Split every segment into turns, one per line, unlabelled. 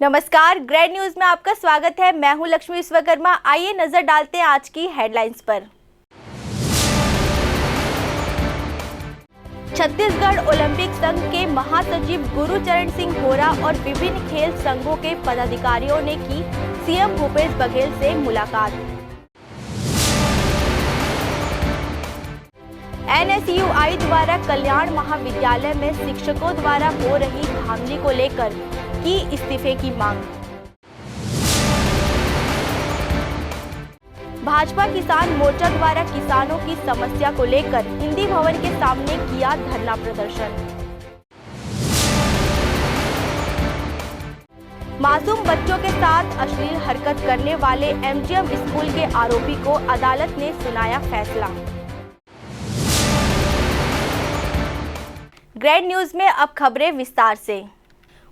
नमस्कार, great news में आपका स्वागत है। मैं हूं लक्ष्मी विश्वकर्मा। आइए नजर डालते हैं आज की हेडलाइंस पर। छत्तीसगढ़ ओलंपिक संघ के महासचिव गुरुचरण सिंह होरा और विभिन्न खेल संघों के पदाधिकारियों ने की सीएम भूपेश बघेल से मुलाकात। एनएसयूआई द्वारा कल्याण महाविद्यालय में शिक्षकों द्वारा हो रही धांधली को लेकर की इस्तीफे की मांग। भाजपा किसान मोर्चा द्वारा किसानों की समस्या को लेकर हिंदी भवन के सामने किया धरना प्रदर्शन। मासूम बच्चों के साथ अश्लील हरकत करने वाले एमजीएम स्कूल के आरोपी को अदालत ने सुनाया फैसला। ग्रेट न्यूज में अब खबरें विस्तार से।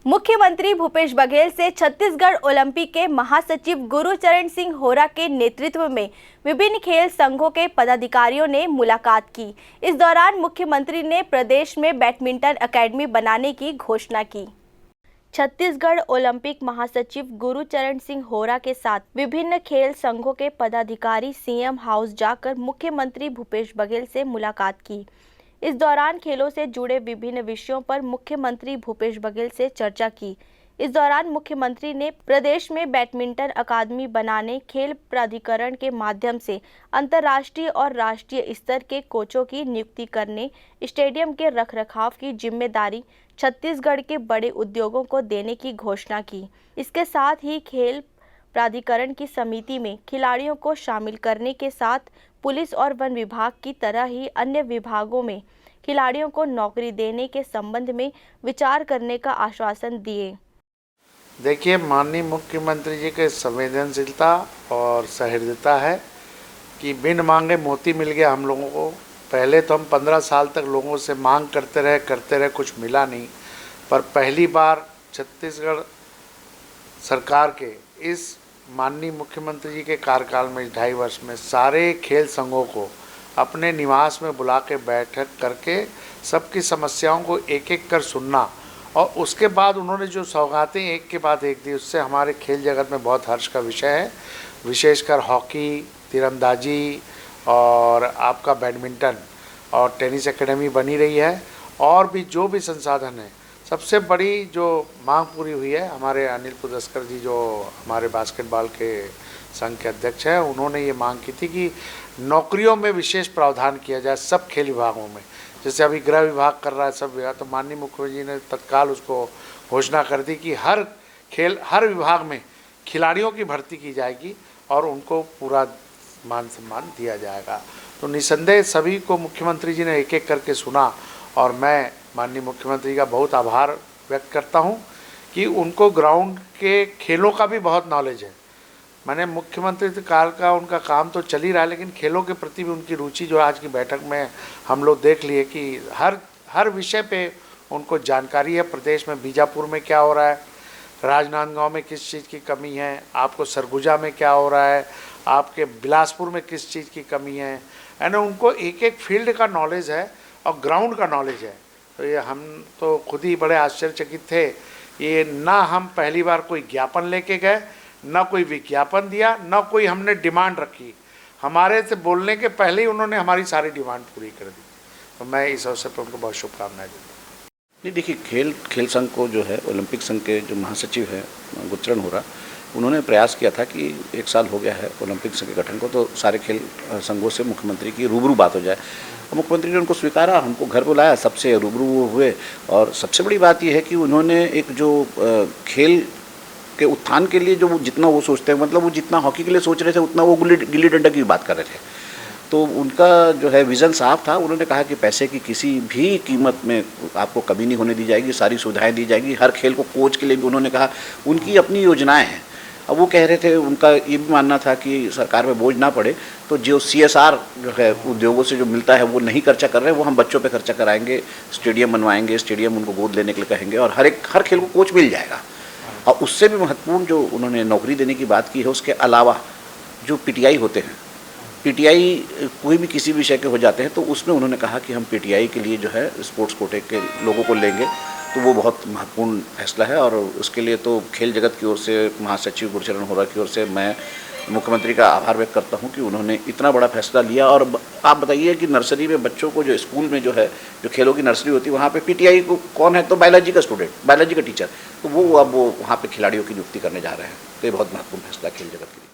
मुख्यमंत्री भूपेश बघेल से छत्तीसगढ़ ओलंपिक के महासचिव गुरुचरण सिंह होरा के नेतृत्व में विभिन्न खेल संघों के पदाधिकारियों ने मुलाकात की। इस दौरान मुख्यमंत्री ने प्रदेश में बैडमिंटन अकेडमी बनाने की घोषणा की। छत्तीसगढ़ ओलंपिक महासचिव गुरुचरण सिंह होरा के साथ विभिन्न खेल संघों के पदाधिकारी सीएम हाउस जाकर मुख्यमंत्री भूपेश बघेल से मुलाकात की। इस दौरान खेलों से जुड़े विभिन्न विषयों पर मुख्यमंत्री भूपेश बघेल से चर्चा की। इस दौरान मुख्यमंत्री ने प्रदेश में बैडमिंटन अकादमी बनाने, खेल प्राधिकरण के माध्यम से अंतर्राष्ट्रीय और राष्ट्रीय स्तर के कोचों की नियुक्ति करने, स्टेडियम के रखरखाव की जिम्मेदारी छत्तीसगढ़ के बड़े उद्योगों को देने की घोषणा की। इसके साथ ही खेल प्राधिकरण की समिति में खिलाड़ियों को शामिल करने के साथ पुलिस और वन विभाग की तरह ही अन्य विभागों में खिलाड़ियों को नौकरी देने के संबंध में विचार करने का आश्वासन दिए।
देखिए, माननीय मुख्यमंत्री जी के संवेदनशीलता और सहृदयता है कि बिन मांगे मोती मिल गया हम लोगों को। पहले तो हम 15 साल तक लोगों से मांग करते रहे, कुछ मिला नहीं। पर पहली बार छत्तीसगढ़ सरकार के इस माननीय मुख्यमंत्री जी के कार्यकाल में 2.5 वर्ष में सारे खेल संघों को अपने निवास में बुला के बैठक करके सबकी समस्याओं को एक एक कर सुनना और उसके बाद उन्होंने जो सौगातें एक के बाद एक दी, उससे हमारे खेल जगत में बहुत हर्ष का विषय है। विशेषकर हॉकी, तीरंदाजी और आपका बैडमिंटन और टेनिस एकेडमी बनी रही है। और भी जो भी संसाधन है, सबसे बड़ी जो मांग पूरी हुई है, हमारे अनिल पुदस्कर जी जो हमारे बास्केटबॉल के संघ के अध्यक्ष हैं, उन्होंने ये मांग की थी कि नौकरियों में विशेष प्रावधान किया जाए सब खेल विभागों में। जैसे अभी गृह विभाग कर रहा है सब विभाग, तो माननीय मुख्यमंत्री जी ने तत्काल उसको घोषणा कर दी कि हर विभाग में खिलाड़ियों की भर्ती की जाएगी और उनको पूरा मान सम्मान दिया जाएगा। तो निसंदेह सभी को मुख्यमंत्री जी ने एक एक करके सुना और मैं माननीय मुख्यमंत्री का बहुत आभार व्यक्त करता हूं कि उनको ग्राउंड के खेलों का भी बहुत नॉलेज है। मैंने मुख्यमंत्री काल का उनका काम तो चल ही रहा है, लेकिन खेलों के प्रति भी उनकी रुचि जो आज की बैठक में हम लोग देख लिए कि हर विषय पे उनको जानकारी है। प्रदेश में बीजापुर में क्या हो रहा है, राजनांदगांव में किस चीज़ की कमी है, आपको सरगुजा में क्या हो रहा है, आपके बिलासपुर में किस चीज़ की कमी है, यानी उनको एक एक फील्ड का नॉलेज है और ग्राउंड का नॉलेज है। तो ये हम तो खुद ही बड़े आश्चर्यचकित थे। ये ना हम पहली बार कोई ज्ञापन लेके गए, ना कोई विज्ञापन दिया, ना कोई हमने डिमांड रखी। हमारे से बोलने के पहले ही उन्होंने हमारी सारी डिमांड पूरी कर दी। तो मैं इस अवसर पर उनको बहुत शुभकामनाएं देता हूँ।
नहीं, देखिए, खेल संघ को जो है ओलंपिक संघ के जो महासचिव है गुरुचरण होरा, उन्होंने प्रयास किया था कि 1 साल हो गया है ओलंपिक संघ के गठन को, तो सारे खेल संघों से मुख्यमंत्री की रूबरू बात हो जाए। मुख्यमंत्री ने उनको स्वीकारा, हमको घर बुलाया, सबसे रूबरू हुए। और सबसे बड़ी बात यह है कि उन्होंने एक जो खेल के उत्थान के लिए जो जितना वो सोचते हैं, मतलब वो जितना हॉकी के लिए सोच रहे थे उतना वो गिल्ली डंडा की बात कर रहे थे। तो उनका जो है विज़न साफ था। उन्होंने कहा कि पैसे की किसी भी कीमत में आपको कमी नहीं होने दी जाएगी, सारी सुविधाएँ दी जाएगी। हर खेल को कोच के लिए भी उन्होंने कहा, उनकी अपनी योजनाएँ हैं। अब वो कह रहे थे, उनका ये भी मानना था कि सरकार में बोझ ना पड़े, तो जो CSR जो है उद्योगों से जो मिलता है वो नहीं खर्चा कर रहे, वो हम बच्चों पे खर्चा कराएंगे, स्टेडियम बनवाएंगे, स्टेडियम उनको गोद लेने के लिए कहेंगे और हर खेल को कोच मिल जाएगा। और उससे भी महत्वपूर्ण जो उन्होंने नौकरी देने की बात की है, उसके अलावा जो PTI होते हैं, PTI कोई भी किसी विषय के हो जाते हैं, तो उसमें उन्होंने कहा कि हम PTI के लिए जो है स्पोर्ट्स कोटे के लोगों को लेंगे तो वो बहुत महत्वपूर्ण फैसला है और उसके लिए तो खेल जगत की ओर से महासचिव गुरुचरण होरा की ओर से मैं मुख्यमंत्री का आभार व्यक्त करता हूं कि उन्होंने इतना बड़ा फैसला लिया। और आप बताइए कि नर्सरी में बच्चों को जो स्कूल में जो है जो खेलों की नर्सरी होती है वहाँ पे पीटीआई को कौन है, तो बायोलॉजी का स्टूडेंट, बायोलॉजी का टीचर, तो वो अब वो वहाँ पे खिलाड़ियों की नियुक्ति करने जा रहे हैं। तो ये बहुत महत्वपूर्ण फैसला खेल जगत के लिए।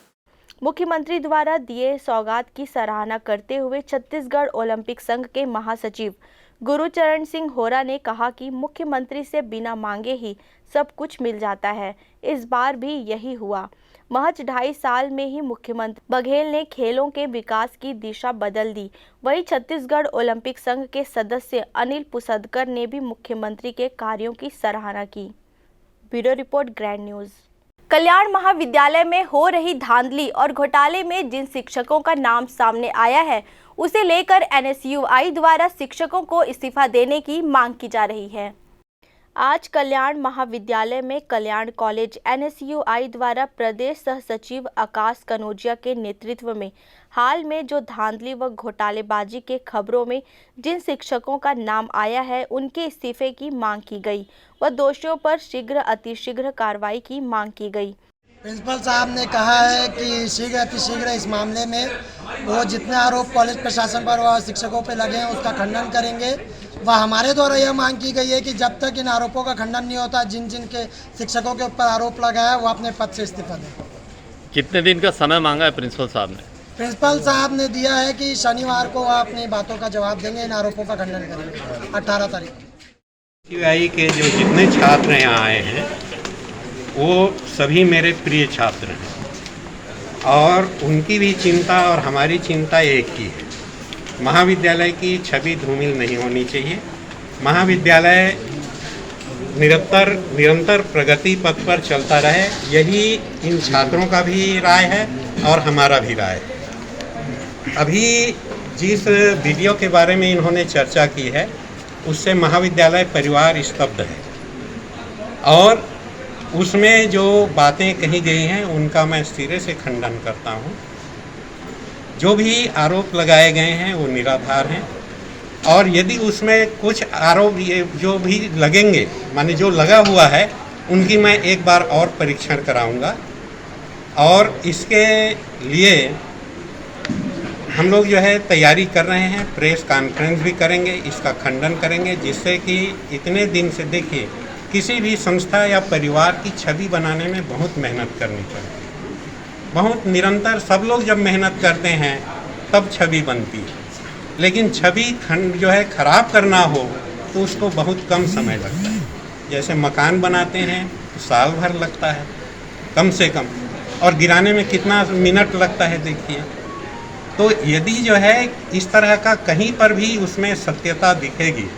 मुख्यमंत्री द्वारा दिए सौगात की सराहना करते हुए छत्तीसगढ़ ओलंपिक संघ के महासचिव गुरुचरण सिंह होरा ने कहा कि मुख्यमंत्री से बिना मांगे ही सब कुछ मिल जाता है। इस बार भी यही हुआ। महज 2.5 साल में ही मुख्यमंत्री बघेल ने खेलों के विकास की दिशा बदल दी। वहीं छत्तीसगढ़ ओलंपिक संघ के सदस्य अनिल पुसदकर ने भी मुख्यमंत्री के कार्यों की सराहना की। Bureau report, grand news. Kalyan Mahavidyalaya में हो रही धांधली और घोटाले में जिन शिक्षकों का नाम सामने आया है उसे लेकर एनएसयूआई द्वारा शिक्षकों को इस्तीफा देने की मांग की जा रही है। आज कल्याण महाविद्यालय में कल्याण कॉलेज एनएसयूआई द्वारा प्रदेश सह सचिव आकाश कनौजिया के नेतृत्व में हाल में जो धांधली व घोटालेबाजी के खबरों में जिन शिक्षकों का नाम आया है उनके इस्तीफे की मांग की गई व दोषियों पर शीघ्र अतिशीघ्र कार्रवाई की मांग की गई।
प्रिंसिपल साहब ने कहा है कि शीघ्र अतिशीघ्र इस मामले में वो जितने आरोप कॉलेज प्रशासन पर व शिक्षकों पर लगे हैं उसका खंडन करेंगे। वह हमारे द्वारा यह मांग की गई है कि जब तक इन आरोपों का खंडन नहीं होता, जिन जिन के शिक्षकों के ऊपर आरोप लगाया वो अपने पद से इस्तीफा दें।
कितने दिन का समय मांगा है प्रिंसिपल साहब ने?
प्रिंसिपल साहब ने दिया है कि शनिवार को वह अपनी बातों का जवाब देंगे, इन आरोपों का खंडन करेंगे 18 तारीख।
एनएसयूआई के जो जितने छात्र यहाँ आए हैं वो सभी मेरे प्रिय छात्र हैं और उनकी भी चिंता और हमारी चिंता एक ही है। महाविद्यालय की छवि धूमिल नहीं होनी चाहिए। महाविद्यालय निरंतर प्रगति पथ पर चलता रहे, यही इन छात्रों का भी राय है और हमारा भी राय है। अभी जिस वीडियो के बारे में इन्होंने चर्चा की है उससे महाविद्यालय परिवार स्तब्ध है और उसमें जो बातें कही गई हैं उनका मैं सिरे से खंडन करता हूं। जो भी आरोप लगाए गए हैं वो निराधार हैं और यदि उसमें कुछ आरोप ये जो भी लगेंगे, माने जो लगा हुआ है, उनकी मैं एक बार और परीक्षण कराऊंगा और इसके लिए हम लोग जो है तैयारी कर रहे हैं। प्रेस कॉन्फ्रेंस भी करेंगे, इसका खंडन करेंगे, जिससे कि इतने दिन से देखिए किसी भी संस्था या परिवार की छवि बनाने में बहुत मेहनत करनी पड़ती है। बहुत निरंतर सब लोग जब मेहनत करते हैं तब छवि बनती है, लेकिन छवि जो है खराब करना हो तो उसको बहुत कम समय लगता है। जैसे मकान बनाते हैं तो साल भर लगता है कम से कम, और गिराने में कितना मिनट लगता है देखिए। तो यदि जो है इस तरह का कहीं पर भी उसमें सत्यता दिखेगी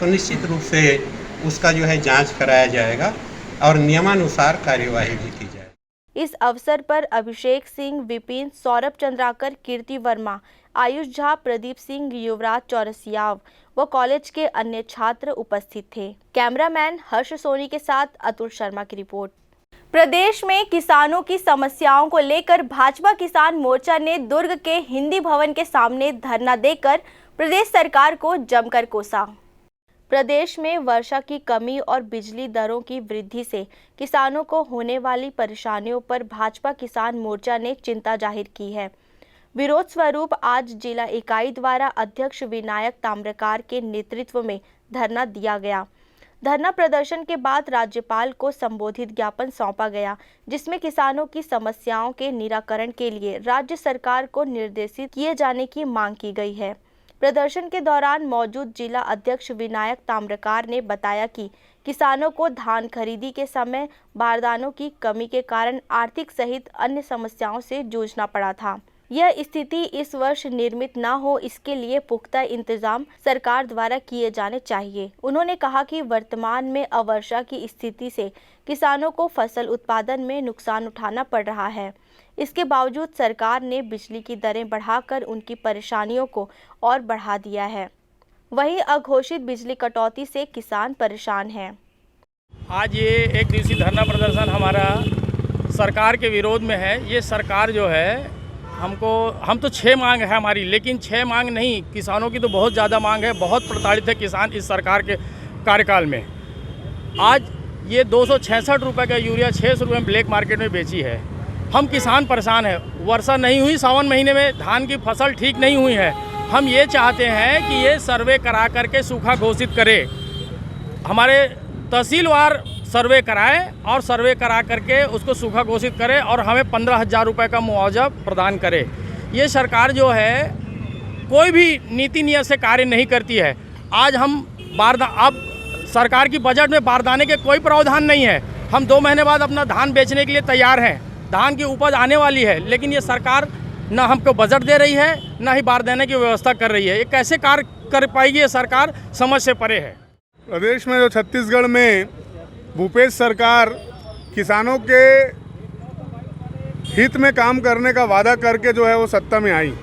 तो निश्चित रूप से उसका जो है जांच कराया जाएगा और नियमानुसार कार्यवाही भी की जाएगी।
इस अवसर पर अभिषेक सिंह, विपिन, सौरभ चंद्राकर, कीर्ति वर्मा, आयुष झा, प्रदीप सिंह, युवराज चौरसियाव व कॉलेज के अन्य छात्र उपस्थित थे। कैमरामैन हर्ष सोनी के साथ अतुल शर्मा की रिपोर्ट। प्रदेश में किसानों की समस्याओं को लेकर भाजपा किसान मोर्चा ने दुर्ग के हिंदी भवन के सामने धरना देकर प्रदेश सरकार को जमकर कोसा। प्रदेश में वर्षा की कमी और बिजली दरों की वृद्धि से किसानों को होने वाली परेशानियों पर भाजपा किसान मोर्चा ने चिंता जाहिर की है। विरोध स्वरूप आज जिला इकाई द्वारा अध्यक्ष विनायक ताम्रकार के नेतृत्व में धरना दिया गया। धरना प्रदर्शन के बाद राज्यपाल को संबोधित ज्ञापन सौंपा गया, जिसमें किसानों की समस्याओं के निराकरण के लिए राज्य सरकार को निर्देशित किए जाने की मांग की गई है। प्रदर्शन के दौरान मौजूद जिला अध्यक्ष विनायक ताम्रकार ने बताया कि किसानों को धान खरीदी के समय बारदानों की कमी के कारण आर्थिक सहित अन्य समस्याओं से जूझना पड़ा था। यह स्थिति इस वर्ष निर्मित न हो, इसके लिए पुख्ता इंतजाम सरकार द्वारा किए जाने चाहिए। उन्होंने कहा कि वर्तमान में अवर्षा की स्थिति से किसानों को फसल उत्पादन में नुकसान उठाना पड़ रहा है। इसके बावजूद सरकार ने बिजली की दरें बढ़ाकर उनकी परेशानियों को और बढ़ा दिया है। वहीं अघोषित बिजली कटौती से किसान परेशान हैं।
आज ये एक दिवसीय धरना प्रदर्शन हमारा सरकार के विरोध में है। ये सरकार जो है हम तो 6 मांग है हमारी, लेकिन 6 मांग नहीं, किसानों की तो बहुत ज़्यादा मांग है। बहुत प्रताड़ित है किसान इस सरकार के कार्यकाल में। आज ये 266 रुपये का यूरिया 600 रुपये में ब्लैक मार्केट में बेची है। हम किसान परेशान हैं। वर्षा नहीं हुई, सावन महीने में धान की फसल ठीक नहीं हुई है। हम ये चाहते हैं कि ये सर्वे करा करके सूखा घोषित करे, हमारे तहसीलवार सर्वे कराए और सर्वे करा करके उसको सूखा घोषित करे और हमें 15,000 रुपये का मुआवजा प्रदान करे। ये सरकार जो है कोई भी नीति नियत से कार्य नहीं करती है। आज हम अब सरकार की बजट में बारदाने के कोई प्रावधान नहीं है। हम 2 महीने बाद अपना धान बेचने के लिए तैयार हैं। धान की उपज आने वाली है, लेकिन ये सरकार ना हमको बजट दे रही है, ना ही बारदाने की व्यवस्था कर रही है। ये कैसे कार्य कर पाएगी ये सरकार, समझ से परे है।
प्रदेश में जो छत्तीसगढ़ में भूपेश सरकार किसानों के हित में काम करने का वादा करके जो है वो सत्ता में आई।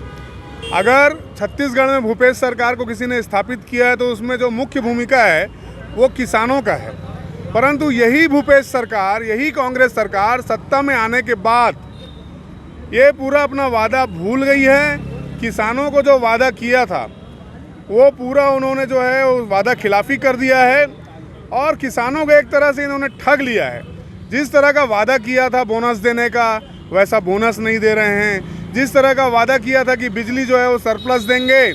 अगर छत्तीसगढ़ में भूपेश सरकार को किसी ने स्थापित किया है तो उसमें जो मुख्य भूमिका है वो किसानों का है। परंतु यही भूपेश सरकार, यही कांग्रेस सरकार सत्ता में आने के बाद ये पूरा अपना वादा भूल गई है। किसानों को जो वादा किया था वो पूरा उन्होंने जो है वो वादा खिलाफी कर दिया है और किसानों को एक तरह से इन्होंने ठग लिया है। जिस तरह का वादा किया था बोनस देने का, वैसा बोनस नहीं दे रहे हैं। जिस तरह का वादा किया था कि बिजली जो है वो सरप्लस देंगे,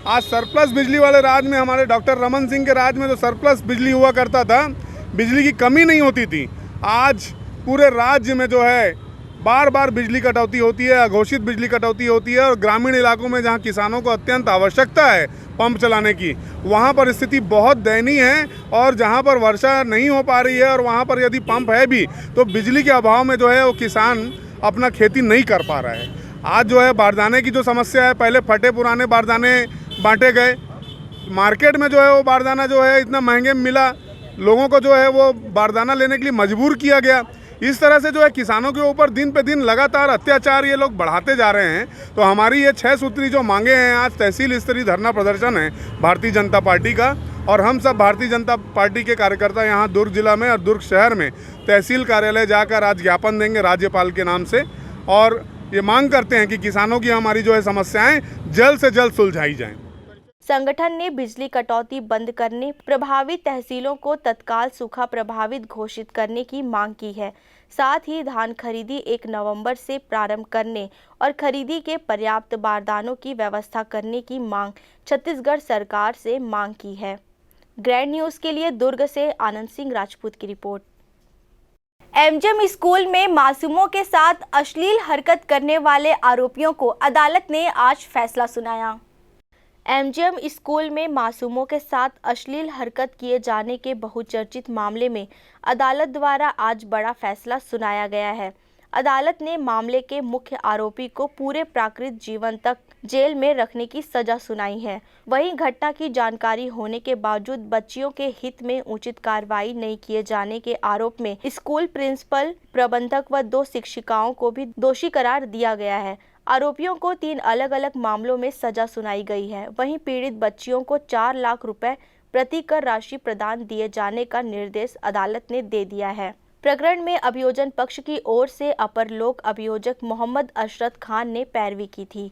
आज सरप्लस बिजली वाले राज में, हमारे डॉक्टर रमन सिंह के राज में जो सरप्लस बिजली हुआ करता था, बिजली की कमी नहीं होती थी, आज पूरे राज्य में जो है बार बार बिजली कटौती होती है, अघोषित बिजली कटौती होती है। और ग्रामीण इलाकों में जहां किसानों को अत्यंत आवश्यकता है पंप चलाने की, वहां पर स्थिति बहुत दयनीय है। और जहां पर वर्षा नहीं हो पा रही है और वहां पर यदि पंप है भी तो बिजली के अभाव में जो है वो किसान अपना खेती नहीं कर पा रहा है। आज जो है बारदाने की जो समस्या है, पहले फटे पुराने बारदाने बांटे गए, मार्केट में जो है वो बारदाना जो है इतना महंगे में मिला, लोगों को जो है वो बारदाना लेने के लिए मजबूर किया गया। इस तरह से जो है किसानों के ऊपर दिन पे दिन लगातार अत्याचार ये लोग बढ़ाते जा रहे हैं। तो हमारी ये 6 सूत्री जो मांगे हैं, आज तहसील स्तरीय धरना प्रदर्शन है भारतीय जनता पार्टी का, और हम सब भारतीय जनता पार्टी के कार्यकर्ता यहाँ दुर्ग जिला में और दुर्ग शहर में तहसील कार्यालय जाकर आज ज्ञापन देंगे राज्यपाल के नाम से, और ये मांग करते हैं कि किसानों की हमारी जो है समस्याएं जल्द से जल्द सुलझाई जाएं।
संगठन ने बिजली कटौती बंद करने, प्रभावित तहसीलों को तत्काल सूखा प्रभावित घोषित करने की मांग की है। साथ ही धान खरीदी 1 नवंबर से प्रारंभ करने और खरीदी के पर्याप्त बारदानों की व्यवस्था करने की मांग छत्तीसगढ़ सरकार से मांग की है। ग्रैंड न्यूज़ के लिए दुर्ग से आनंद सिंह राजपूत की रिपोर्ट। एमजीएम स्कूल में मासूमों के साथ अश्लील हरकत करने वाले आरोपियों को अदालत ने आज फैसला सुनाया। एमजीएम स्कूल में मासूमों के साथ अश्लील हरकत किए जाने के बहुचर्चित मामले में अदालत द्वारा आज बड़ा फैसला सुनाया गया है। अदालत ने मामले के मुख्य आरोपी को पूरे प्राकृत जीवन तक जेल में रखने की सजा सुनाई है। वहीं घटना की जानकारी होने के बावजूद बच्चियों के हित में उचित कार्रवाई नहीं किए जाने के आरोप में स्कूल प्रिंसिपल, प्रबंधक व 2 शिक्षिकाओं को भी दोषी करार दिया गया है। आरोपियों को 3 अलग अलग मामलों में सजा सुनाई गई है। वहीं पीड़ित बच्चियों को 4 लाख रुपए प्रति कर राशि प्रदान दिए जाने का निर्देश अदालत ने दे दिया है। प्रकरण में अभियोजन पक्ष की ओर से अपर लोक अभियोजक मोहम्मद अशरत खान ने पैरवी की थी।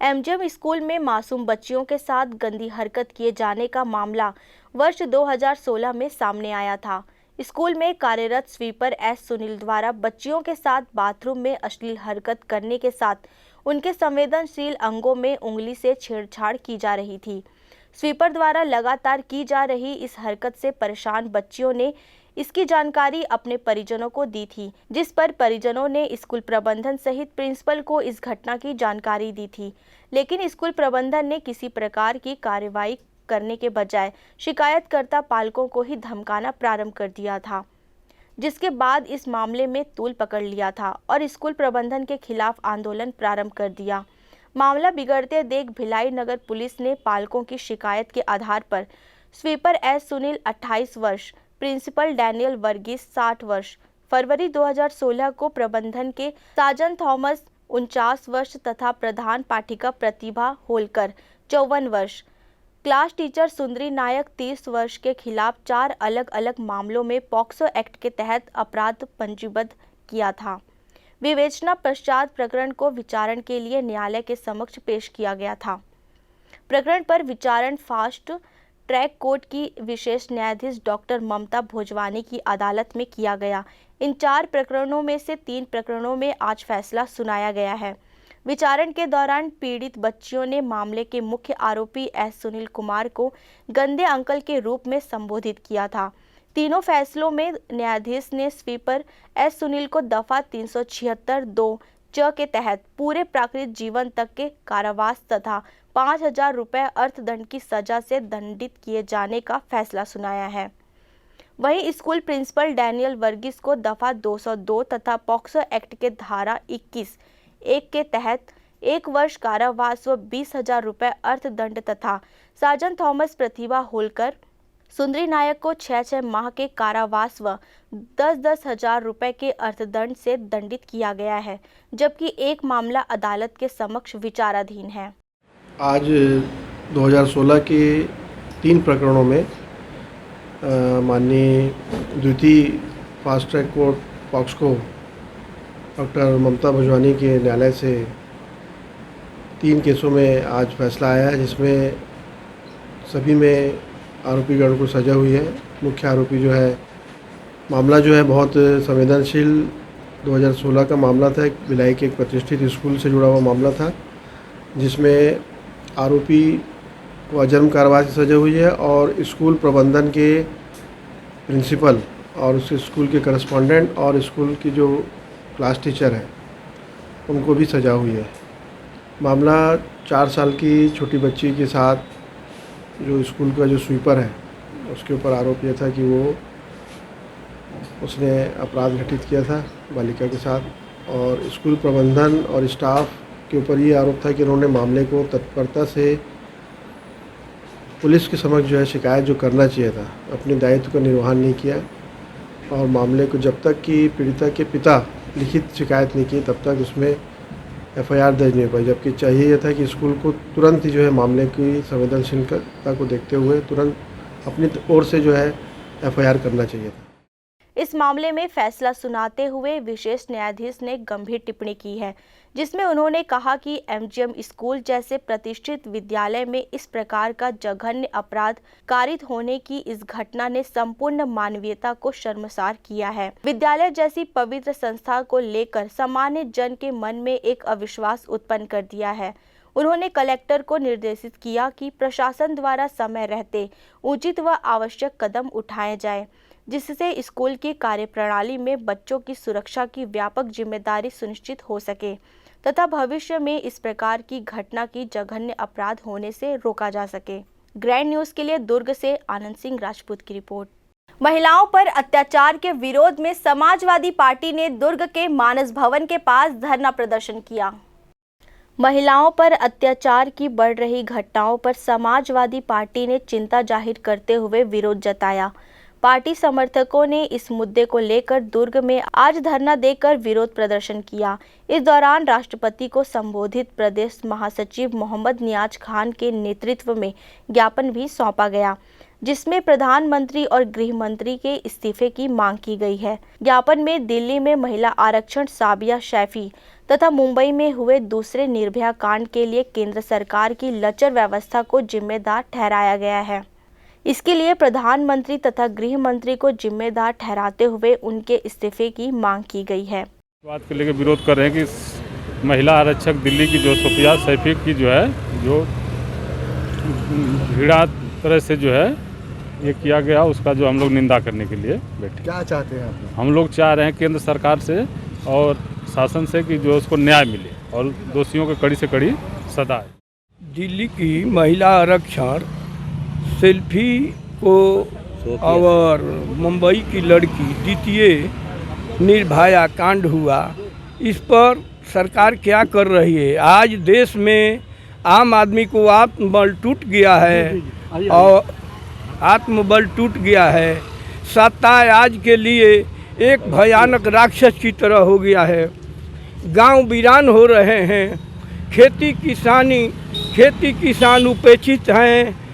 एमजीएम स्कूल में मासूम बच्चियों के साथ गंदी हरकत किए जाने का मामला वर्ष 2016 में सामने आया था। स्कूल में कार्यरत स्वीपर एस सुनील द्वारा बच्चियों के साथ बाथरूम में अश्लील हरकत करने के साथ उनके संवेदनशील अंगों में उंगली से छेड़छाड़ की जा रही थी। स्वीपर द्वारा लगातार की जा रही इस हरकत से परेशान बच्चियों ने इसकी जानकारी अपने परिजनों को दी थी, जिस पर परिजनों ने स्कूल प्रबंधन सहित प्रिंसिपल को इस घटना की जानकारी दी थी। लेकिन स्कूल प्रबंधन ने किसी प्रकार की कार्रवाई करने के बजाय शिकायतकर्ता पालकों को ही धमकाना प्रारंभ कर दिया था, जिसके बाद इस मामले में तूल पकड़ लिया था और स्कूल प्रबंधन के खिलाफ आंदोलन प्रारंभ कर दिया। मामला बिगड़ते देख भिलाई नगर पुलिस ने पालकों की शिकायत के आधार पर स्वीपर एस सुनील 28 वर्ष, प्रिंसिपल डैनियल वर्गीस 60 वर्ष, फरवरी 2016 को प्रबंधन के साजन थॉमस 49 वर्ष तथा प्रधान पाठिका प्रतिभा होलकर 54 वर्ष, क्लास टीचर सुंदरी नायक 30 वर्ष के खिलाफ 4 अलग अलग मामलों में पॉक्सो एक्ट के तहत अपराध पंजीबद्ध किया था। विवेचना पश्चात प्रकरण को विचारण के लिए न्यायालय के समक्ष पेश किया गया था। प्रकरण पर विचारण फास्ट ट्रैक कोर्ट की विशेष न्यायाधीश डॉक्टर ममता भोजवानी की अदालत में किया गया। इन 4 प्रकरणों में से 3 प्रकरणों में आज फैसला सुनाया गया है। विचारण के दौरान पीड़ित बच्चियों ने मामले के मुख्य आरोपी एस सुनील कुमार को गंदे अंकल के रूप में संबोधित किया था। तीनों फैसलों में न्यायाधीश ने स्वीपर एस सुनील को दफा 376(2) च के तहत पूरे प्राकृतिक जीवन तक के कारावास तथा 5,000 रुपये अर्थदंड की सजा से दंडित किए जाने का फैसला सुनाया है। वहीं स्कूल प्रिंसिपल डैनियल वर्गीस को दफा 202 तथा पॉक्सो एक्ट के धारा 21(1) के तहत 1 वर्ष कारावास व 20,000 रुपये अर्थदंड तथा साजन थॉमस, प्रतिभा होलकर, सुंदरी नायक को 6 माह के कारावास व 10-10 हजार रुपये के अर्थदंड से दंडित किया गया है, जबकि एक मामला अदालत के समक्ष विचाराधीन है।
आज 2016 के 3 प्रकरणों में माननीय द्वितीय fast track court POCSO doctor Mamta Bhojwani के न्यायालय से 3 केसों में आज फैसला आया है, जिसमें सभी में आरोपीगण को सजा हुई है। मुख्य आरोपी जो है, मामला जो है बहुत संवेदनशील 2016 का मामला था। एक भिलाई के एक प्रतिष्ठित स्कूल से जुड़ा हुआ मामला था, जिसमें आरोपी को अजन्म कारावास की सजा हुई है और स्कूल प्रबंधन के प्रिंसिपल और उस स्कूल के करस्पॉन्डेंट और स्कूल की जो क्लास टीचर है उनको भी सजा हुई है। मामला 4 साल की छोटी बच्ची के साथ जो स्कूल का जो स्वीपर है उसके ऊपर आरोप यह था कि उसने अपराध घटित किया था बालिका के साथ, और स्कूल प्रबंधन और स्टाफ के ऊपर ये आरोप था कि उन्होंने मामले को तत्परता से पुलिस के समक्ष जो है शिकायत जो करना चाहिए था, अपने दायित्व का निर्वहन नहीं किया और मामले को जब तक कि पीड़िता के पिता लिखित शिकायत नहीं की तब तक उसमें एफआईआर दर्ज नहीं हो पाई, जबकि चाहिए यह था कि स्कूल को तुरंत ही जो है मामले की संवेदनशीलता को देखते हुए तुरंत अपनी ओर से जो है एफआईआर करना चाहिए था।
इस मामले में फैसला सुनाते हुए विशेष न्यायाधीश ने गंभीर टिप्पणी की है, जिसमें उन्होंने कहा कि एमजीएम स्कूल जैसे प्रतिष्ठित विद्यालय में इस प्रकार का जघन्य अपराध कारित होने की इस घटना ने संपूर्ण मानवीयता को शर्मसार किया है। विद्यालय जैसी पवित्र संस्था को लेकर सामान्य जन के मन में एक अविश्वास उत्पन्न कर दिया है। उन्होंने कलेक्टर को निर्देशित किया कि प्रशासन द्वारा समय रहते उचित व आवश्यक कदम उठाए जाए, जिससे स्कूल की कार्यप्रणाली में बच्चों की सुरक्षा की व्यापक जिम्मेदारी सुनिश्चित हो सके तथा भविष्य में इस प्रकार की घटना की जघन्य अपराध होने से रोका जा सके। ग्रैंड न्यूज़ के लिए दुर्ग से आनंद सिंह राजपूत की रिपोर्ट। महिलाओं पर अत्याचार के विरोध में समाजवादी पार्टी ने दुर्ग के मानस भवन के पास धरना प्रदर्शन किया। महिलाओं पर अत्याचार की बढ़ रही घटनाओं पर समाजवादी पार्टी ने चिंता जाहिर करते हुए विरोध जताया। पार्टी समर्थकों ने इस मुद्दे को लेकर दुर्ग में आज धरना देकर विरोध प्रदर्शन किया। इस दौरान राष्ट्रपति को संबोधित प्रदेश महासचिव मोहम्मद नियाज खान के नेतृत्व में ज्ञापन भी सौंपा गया, जिसमें प्रधानमंत्री और गृह मंत्री के इस्तीफे की मांग की गई है। ज्ञापन में दिल्ली में महिला आरक्षण साबिया शैफी तथा मुंबई में हुए दूसरे निर्भया कांड के लिए केंद्र सरकार की लचर व्यवस्था को जिम्मेदार ठहराया गया है। इसके लिए प्रधानमंत्री तथा गृह मंत्री को जिम्मेदार ठहराते हुए उनके इस्तीफे की मांग की गई है।
बात को लेकर विरोध कर रहे हैं कि महिला आरक्षक दिल्ली की जो साबिया शैफी की जो है जो घृणा तरह से जो है ये किया गया, उसका जो हम लोग निंदा करने के लिए बैठे। क्या चाहते हैं आप? हम लोग चाह रहे हैं केंद्र सरकार से और शासन से कि जो उसको न्याय मिले और दोषियों को कड़ी से कड़ी सजा है।
दिल्ली की महिला आरक्षण सेल्फी को और मुंबई की लड़की द्वितीय निर्भया कांड हुआ, इस पर सरकार क्या कर रही है? आज देश में आम आदमी को आत्मबल टूट गया है और आत्मबल टूट गया है। सत्ता आज के लिए एक भयानक राक्षस की तरह हो गया है। गांव वीरान हो रहे हैं, खेती किसान उपेक्षित हैं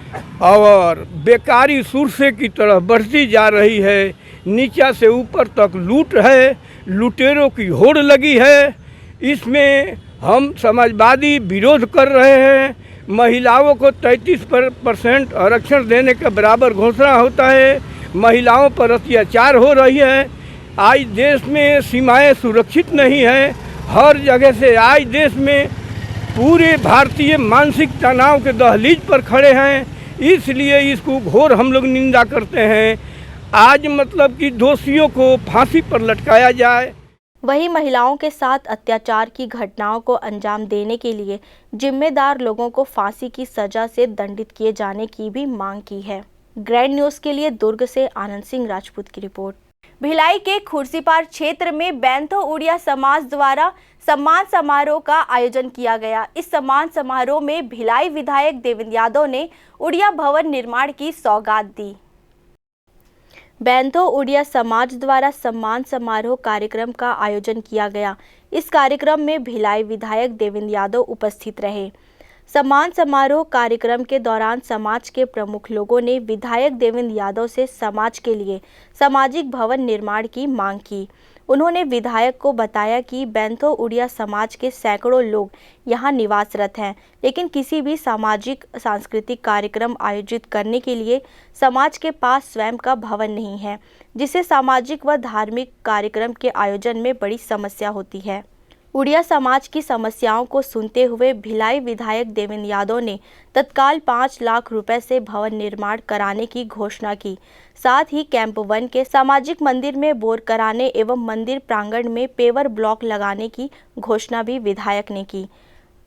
और बेकारी सुरसे की तरह बढ़ती जा रही है। नीचा से ऊपर तक लूट है, लुटेरों की होड़ लगी है। इसमें हम समाजवादी विरोध कर रहे हैं। महिलाओं को 33% आरक्षण देने के बराबर घोषणा होता है। महिलाओं पर अत्याचार हो रही है। आज देश में सीमाएं सुरक्षित नहीं है। हर जगह से आज देश में पूरे भारतीय मानसिक तनाव के दहलीज पर खड़े हैं। इसलिए इसको घोर हम लोग निंदा करते हैं। आज मतलब कि दोषियों को फांसी पर लटकाया जाए।
वहीं महिलाओं के साथ अत्याचार की घटनाओं को अंजाम देने के लिए जिम्मेदार लोगों को फांसी की सजा से दंडित किए जाने की भी मांग की है। ग्रैंड न्यूज़ के लिए दुर्ग से आनंद सिंह राजपूत की रिपोर्ट। भिलाई के खुर्सीपार क्षेत्र में बैंतो उड़िया समाज द्वारा सम्मान समारोह का आयोजन किया गया। इस सम्मान समारोह में भिलाई विधायक देवेंद्र यादव ने उड़िया भवन निर्माण की सौगात दी। बैंतो उड़िया समाज द्वारा सम्मान समारोह कार्यक्रम का आयोजन किया गया। इस कार्यक्रम में भिलाई विधायक देवेंद्र यादव उपस्थित रहे। सम्मान समारोह कार्यक्रम के दौरान समाज के प्रमुख लोगों ने विधायक देवेंद्र यादव से समाज के लिए सामाजिक भवन निर्माण की मांग की। उन्होंने विधायक को बताया कि बैंतो उड़िया समाज के सैकड़ों लोग यहां निवासरत हैं, लेकिन किसी भी सामाजिक सांस्कृतिक कार्यक्रम आयोजित करने के लिए समाज के पास स्वयं का भवन नहीं है, जिससे सामाजिक व धार्मिक कार्यक्रम के आयोजन में बड़ी समस्या होती है। उड़िया समाज की समस्याओं को सुनते हुए भिलाई विधायक देवेंद्र यादव ने तत्काल 5 लाख रुपए से भवन निर्माण कराने की घोषणा की। साथ ही कैंप 1 के सामाजिक मंदिर में बोर कराने एवं मंदिर प्रांगण में पेवर ब्लॉक लगाने की घोषणा भी विधायक ने की।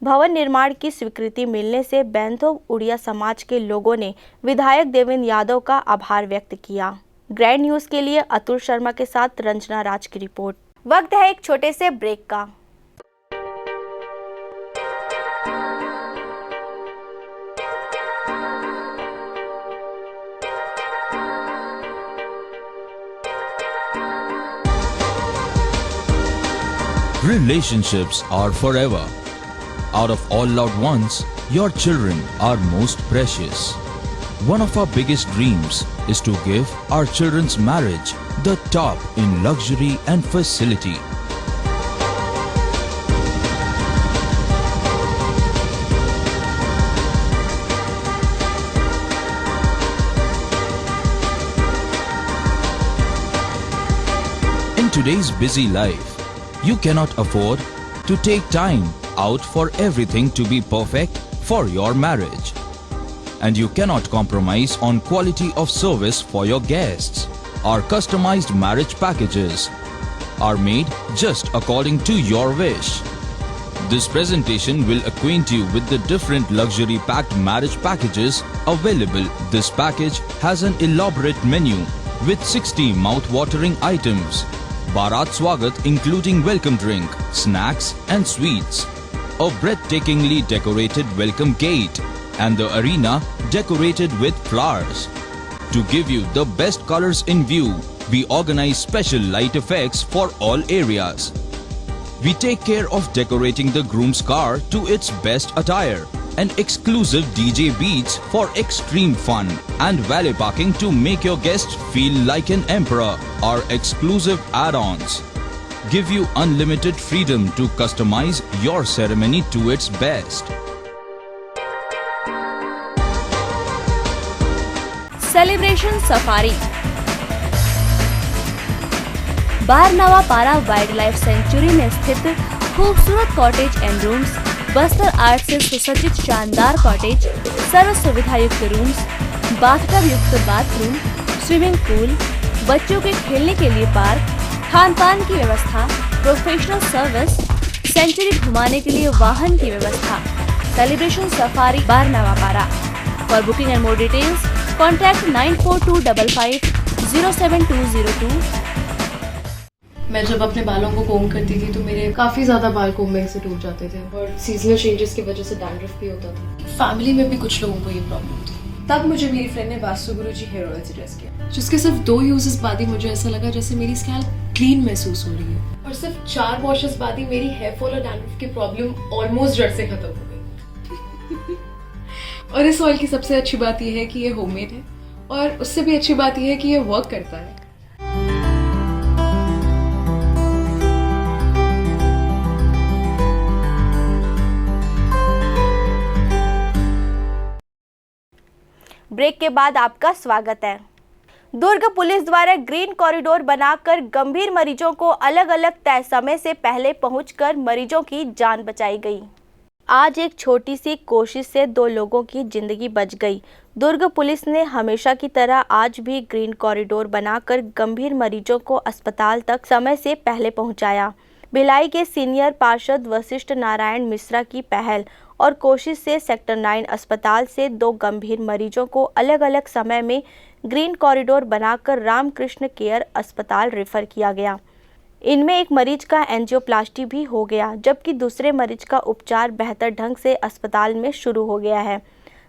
भवन निर्माण की स्वीकृति मिलने से बैंतो उड़िया समाज के लोगों ने विधायक देवेंद्र यादव का आभार व्यक्त किया। ग्रैंड न्यूज़ के लिए अतुल शर्मा के साथ रंजना राज की रिपोर्ट। वक्त है एक छोटे से ब्रेक का।
Relationships are forever. Out of all loved ones, your children are most precious. One of our biggest dreams is to give our children's marriage the top in luxury and facility. In today's busy life, you cannot afford to take time out for everything to be perfect for your marriage. And you cannot compromise on quality of service for your guests. Our customized marriage packages are made just according to your wish. This presentation will acquaint you with the different luxury packed marriage packages available. This package has an elaborate menu with 60 mouth-watering items. Bharat Swagat including welcome drink, snacks and sweets. A breathtakingly decorated welcome gate and the arena decorated with flowers. To give you the best colors in view, we organize special light effects for all areas. We take care of decorating the groom's car to its best attire and exclusive DJ beats for extreme fun and valet parking to make your guests feel like an emperor. Our exclusive add-ons give you unlimited freedom to customize your ceremony to its best.
Celebration safari Barnawapara wildlife sanctuary में स्थित खूबसूरत cottage and rooms, Bastar art से सुसज्जित शानदार cottage, सर्व सुविधा युक्त rooms, bathtub युक्त बाथरूम, स्विमिंग पूल, बच्चों के खेलने के लिए पार्क, खान पान की व्यवस्था, प्रोफेशनल सर्विस, सेंचुरी घुमाने के लिए वाहन की व्यवस्था। सेलिब्रेशन सफारी बारनावा पारा। For booking and more details contact 9422550702।
मैं जब अपने बालों को कोम करती थी तो मेरे काफ़ी ज़्यादा बाल कोम्बिंग से टूट जाते थे और सीजनल चेंजेस की वजह से डैंड्रफ भी होता था। फैमिली में भी कुछ लोगों को ये प्रॉब्लम थी। तब मुझे मेरी फ्रेंड ने वास्तु गुरुजी हेयर ऑयल सजेस्ट किया, जिसके सिर्फ 2 यूजेस बाद ही मुझे ऐसा लगा जैसे मेरी स्कैल्प क्लीन महसूस हो रही है और सिर्फ 4 वॉशेस बाद ही मेरी हेयर फॉल और डैंड्रफ की प्रॉब्लम ऑलमोस्ट जड़ से खत्म हो गई। और इस ऑयल की सबसे अच्छी बात यह है कि ये होममेड है और उससे भी अच्छी बात यह है कि ये वर्क करता है।
ब्रेक के बाद आपका स्वागत है। दुर्ग पुलिस द्वारा ग्रीन कॉरिडोर बनाकर गंभीर मरीजों को अलग अलग तय समय से पहले पहुंचकर मरीजों की जान बचाई गई। आज एक छोटी सी कोशिश से 2 लोगों की जिंदगी बच गई। दुर्ग पुलिस ने हमेशा की तरह आज भी ग्रीन कॉरिडोर बनाकर गंभीर मरीजों को अस्पताल तक समय से पहले पहुंचाया। भिलाई के सीनियर पार्षद वशिष्ठ नारायण मिश्रा की पहल और कोशिश से सेक्टर 9 अस्पताल से 2 गंभीर मरीजों को अलग अलग समय में ग्रीन कॉरिडोर बनाकर रामकृष्ण केयर अस्पताल रेफर किया गया। इनमें एक मरीज का एंजियोप्लास्टी भी हो गया, जबकि दूसरे मरीज का उपचार बेहतर ढंग से अस्पताल में शुरू हो गया है।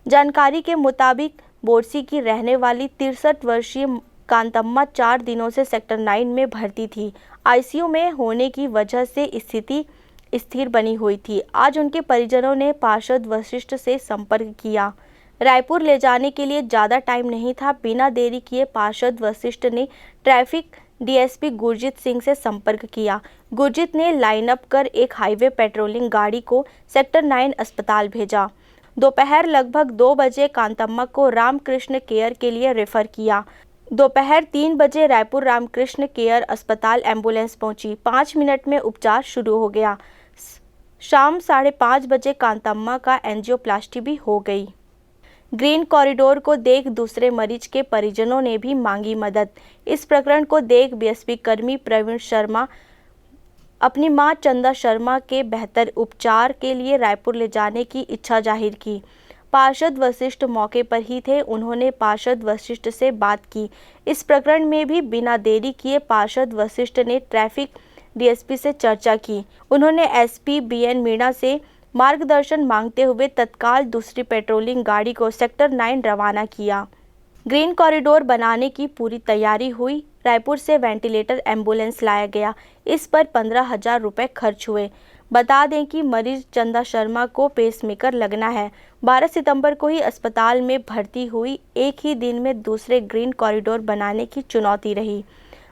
जानकारी के मुताबिक बोरसी की रहने वाली 63 वर्षीय कांतम्मा 4 दिनों से सेक्टर 9 में भर्ती थी। आईसीयू में होने की वजह से स्थिति स्थिर बनी हुई थी। आज उनके परिजनों ने पार्षद वशिष्ठ से संपर्क किया। रायपुर ले जाने के लिए ज़्यादा टाइम नहीं था। बिना देरी किए पार्षद वशिष्ठ ने ट्रैफिक डीएसपी गुरजीत सिंह से संपर्क किया। गुरजीत ने लाइन अप कर एक हाईवे पेट्रोलिंग गाड़ी को सेक्टर 9 अस्पताल भेजा। दोपहर लगभग 2 बजे कांतम्मा को रामकृष्ण केयर के लिए रेफर किया। दोपहर 3 बजे रायपुर रामकृष्ण केयर अस्पताल एम्बुलेंस पहुंची। 5 मिनट में उपचार शुरू हो गया। शाम 5:30 बजे कांतम्मा का एंजियोप्लास्टी भी हो गई। ग्रीन कॉरिडोर को देख दूसरे मरीज के परिजनों ने भी मांगी मदद। इस प्रकरण को देख बीएसपी कर्मी प्रवीण शर्मा अपनी मां चंदा शर्मा के बेहतर उपचार के लिए रायपुर ले जाने की इच्छा जाहिर की। पार्षद वशिष्ठ मौके पर ही थे। उन्होंने पार्षद वशिष्ठ से बात की। इस प्रकरण में भी बिना देरी किए पार्षद वशिष्ठ ने ट्रैफिक डीएसपी से चर्चा की। उन्होंने एसपी बीएन मीणा से मार्गदर्शन मांगते हुए तत्काल दूसरी पेट्रोलिंग गाड़ी को सेक्टर 9 रवाना किया। ग्रीन कॉरिडोर बनाने की पूरी तैयारी हुई। रायपुर से वेंटिलेटर एम्बुलेंस लाया गया। इस पर 15,000 रुपये खर्च हुए। बता दें कि मरीज चंदा शर्मा को पेसमेकर लगना है। 12 सितंबर को ही अस्पताल में भर्ती हुई। एक ही दिन में दूसरे ग्रीन कॉरिडोर बनाने की चुनौती रही।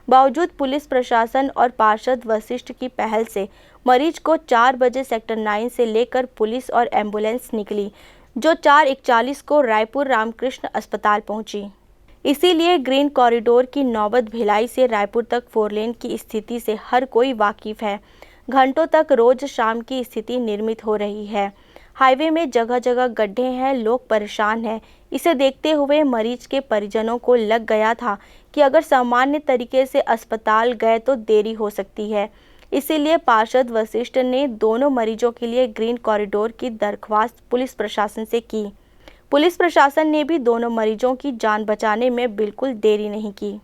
बावजूद पुलिस प्रशासन और पार्षद वशिष्ठ की पहल से मरीज को 4 बजे सेक्टर 9 से लेकर पुलिस और एम्बुलेंस निकली, जो 4:41 को रायपुर रामकृष्ण अस्पताल पहुंची। इसीलिए ग्रीन कॉरिडोर की नौबत भिलाई से रायपुर तक 4 लेन की स्थिति से हर कोई वाकिफ है। घंटों तक रोज शाम की स्थिति निर्मित हो रही है। हाईवे में जगह जगह गड्ढे हैं, लोग परेशान हैं। इसे देखते हुए मरीज के परिजनों को लग गया था कि अगर सामान्य तरीके से अस्पताल गए तो देरी हो सकती है। इसीलिए पार्षद वशिष्ठ ने दोनों मरीजों के लिए ग्रीन कॉरिडोर की दरख्वास्त पुलिस प्रशासन से की। पुलिस प्रशासन ने भी दोनों मरीजों की जान बचाने में बिल्कुल देरी नहीं की।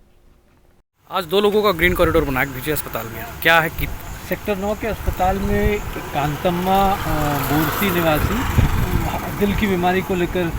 आज 2 लोगों का ग्रीन कॉरिडोर बना के भेजे अस्पताल में, क्या है कि
सेक्टर 9 के अस्पताल में कांतम्मा बोरसी निवासी दिल की बीमारी को लेकर